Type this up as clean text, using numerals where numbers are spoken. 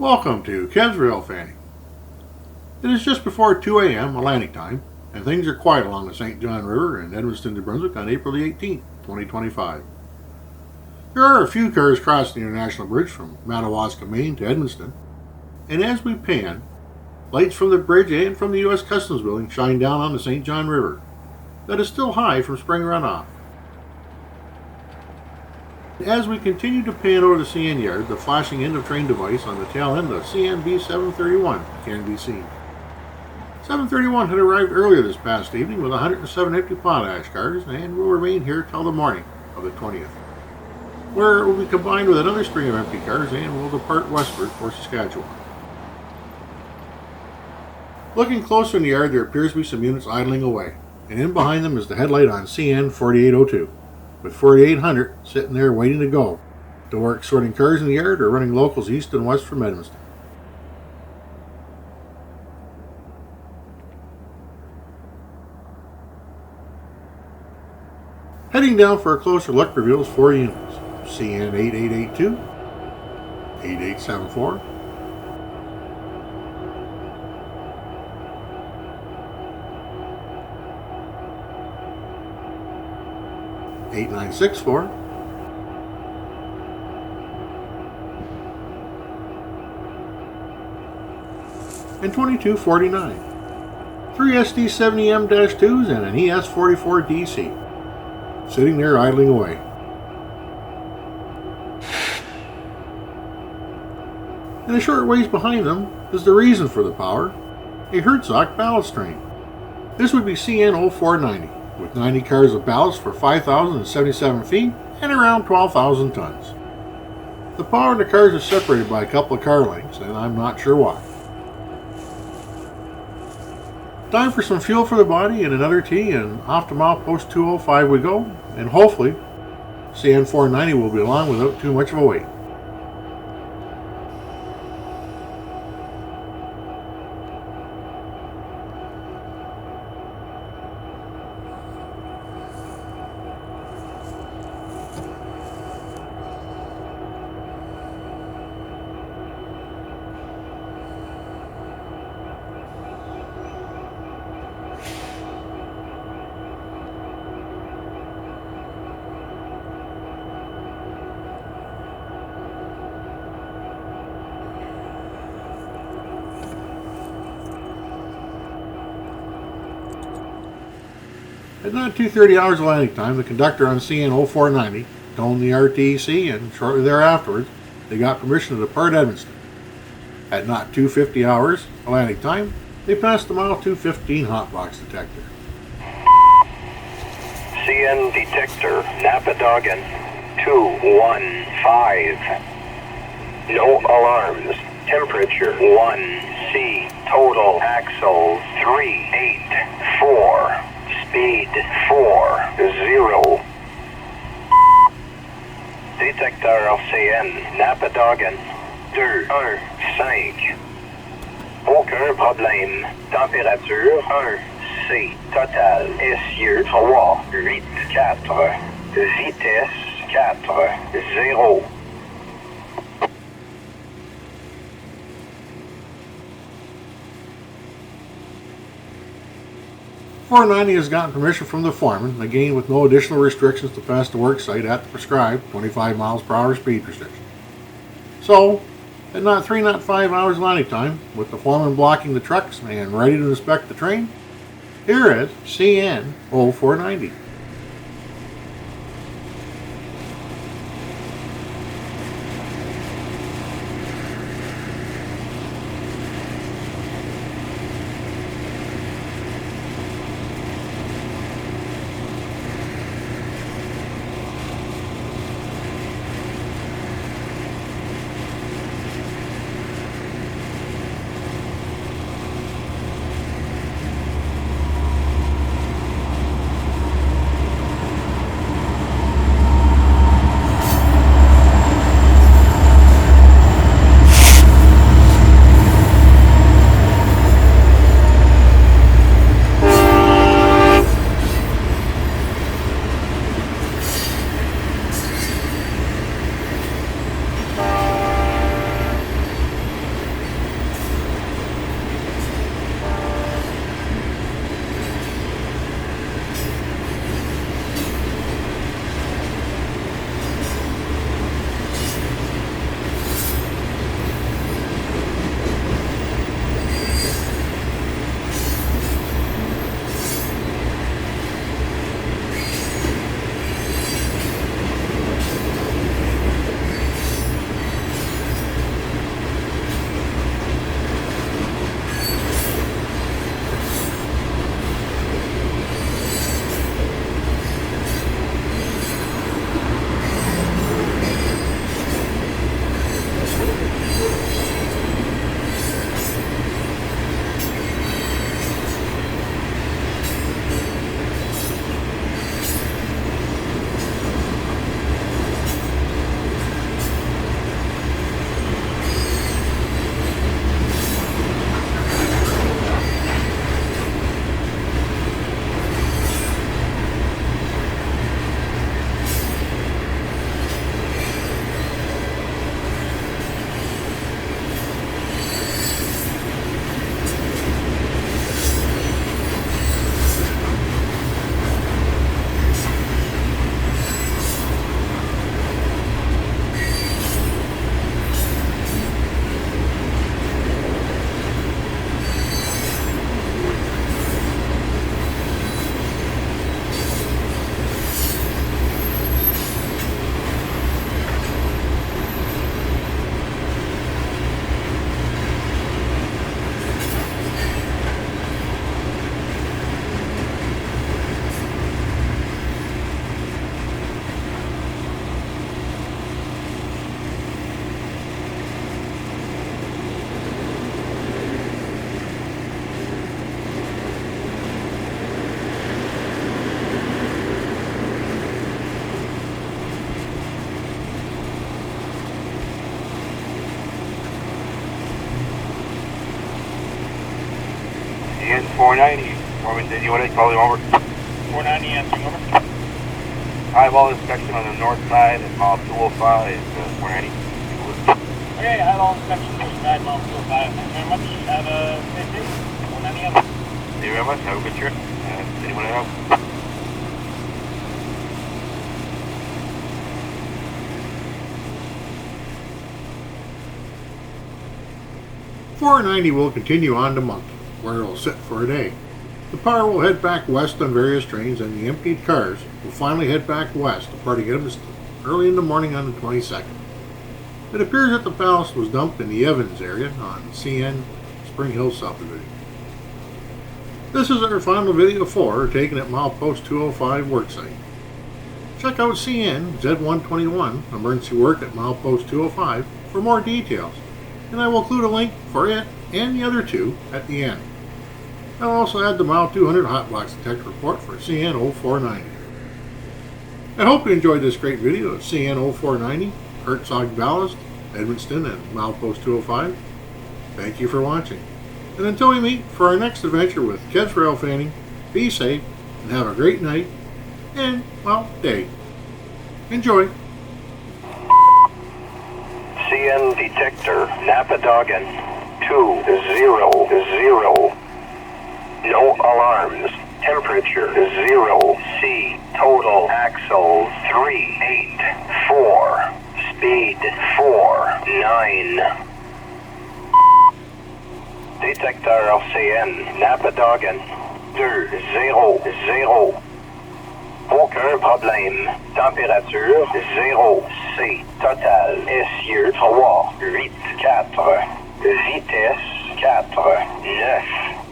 Welcome to Kev's Railfanning. It is just before 2 a.m. Atlantic time, and things are quiet along the St. John River in Edmundston, New Brunswick on April the 18th, 2025. There are a few cars crossing the International Bridge from Madawaska, Maine to Edmundston, and as we pan, lights from the bridge and from the U.S. Customs building shine down on the St. John River that is still high from spring runoff. As we continue to pan over the CN yard, the flashing end of train device on the tail end of CNB 731 can be seen. 731 had arrived earlier this past evening with 107 empty potash cars and will remain here till the morning of the 20th, where it will be combined with another string of empty cars and will depart westward for Saskatchewan. Looking closer in the yard, there appears to be some units idling away, and in behind them is the headlight on CN 4802. With 4800 sitting there waiting to go to work sorting cars in the yard or running locals east and west from Edmundston. Heading down for a closer look reveals 4 units: CN 8882, 8874, 8964, and 2249. 3 SD70M-2s and an ES44DC sitting there idling away. And a short ways behind them is the reason for the power, a Herzog Ballast train. This would be CN O490. With 90 cars of ballast for 5,077 feet and around 12,000 tons. The power in the cars is separated by a couple of car lengths, and I'm not sure why. Time for some fuel for the body and another tea, and off to milepost 205 we go, and hopefully CN 490 will be along without too much of a wait. At not 2:30 hours Atlantic time, the conductor on CN O490 toned the RTC, and shortly thereafterwards, they got permission to depart Edmundston. At not 2:50 hours Atlantic time, they passed the mile 215 hotbox detector. CN detector, Napadogan 215. No alarms. Temperature 1C. Total axle 384. Speed 40. Détecteur CN Napadogan 215. Aucun problème. Température 1C. Total essieu 384. Vitesse 40. 490 has gotten permission from the foreman, again with no additional restrictions to pass the work site at the prescribed 25 miles per hour speed restriction. So, at not 3:05 hours Atlantic time, with the foreman blocking the trucks and ready to inspect the train, here is CN O490. 490. Do you want to call him over? 490 answering over. Eyeball inspection on the north side at mile 205, 490. Okay, eyeball inspection, north side, mile 205. Thanks very much. Have a safe day. 490 answering. Thank you very much. Have a good trip. Anyone else? .490 will continue on to Moncton, where it will sit for a day. The Power will head back west on various trains, and the emptied cars will finally head back west, departing Edmundston early in the morning on the 22nd. It appears that the ballast was dumped in the Evans area on CN Springhill subdivision. This is our final video for taken at milepost 205 worksite. Check out CN Z121 emergency work at milepost 205 for more details, and I will include a link for it and the other two at the end. I'll also add the mile 200 hot box detector report for CN O490. I hope you enjoyed this great video of CN O490, Herzog Ballast, Edmundston, and milepost 205. Thank you for watching. And until we meet for our next adventure with Kev's Railfanning, be safe and have a great night and, well, day. Enjoy. CN detector, Napadogan 200. No alarms. Temperature 0 C. Total axle 384. Speed 49. Détecteur CN Napadogan 200. Aucun problème. Température 0 C. Total essieu 3 8 4. Vitesse 4 9.